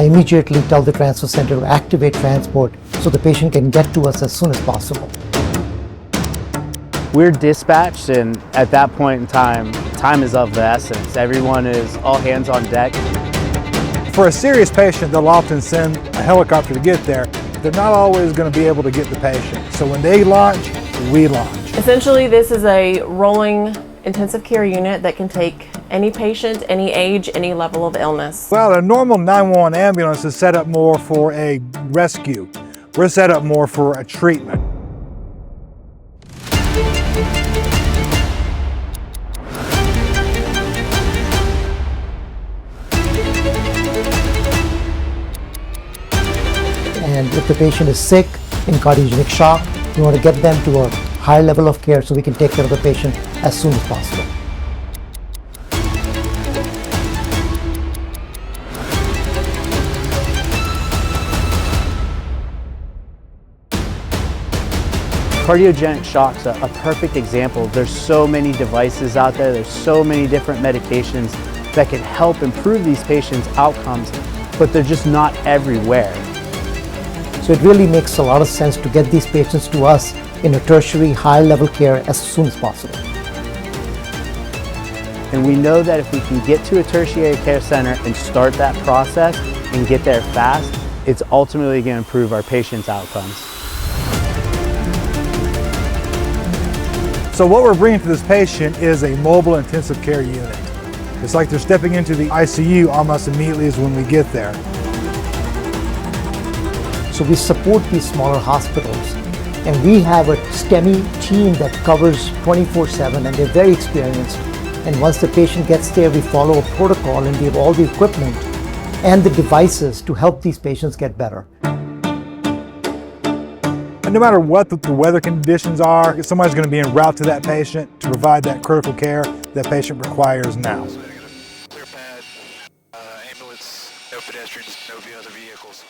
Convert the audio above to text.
I immediately tell the transfer center to activate transport so the patient can get to us as soon as possible. We're dispatched, and at that point in time is of the essence. Everyone is all hands on deck. For a serious patient, they'll often send a helicopter to get there. They're not always going to be able to get the patient. So when they launch, we launch. Essentially, this is a rolling intensive care unit that can take any patient, any age, any level of illness. Well, a normal 911 ambulance is set up more for a rescue. We're set up more for a treatment. And if the patient is sick, in cardiogenic shock, we want to get them to a higher level of care so we can take care of the patient as soon as possible. Cardiogenic shock's a perfect example. There's so many devices out there, there's so many different medications that can help improve these patients' outcomes, but they're just not everywhere. So it really makes a lot of sense to get these patients to us in a tertiary high level care as soon as possible. And we know that if we can get to a tertiary care center and start that process and get there fast, it's ultimately going to improve our patients' outcomes. So what we're bringing to this patient is a mobile intensive care unit. It's like they're stepping into the ICU almost immediately as when we get there. So we support these smaller hospitals, and we have a STEMI team that covers 24/7, and they're very experienced. And once the patient gets there, we follow a protocol, and we have all the equipment and the devices to help these patients get better. And no matter what the weather conditions are, somebody's going to be en route to that patient to provide that critical care that patient requires now. Clear pad, ambulance, no pedestrians, no other vehicles.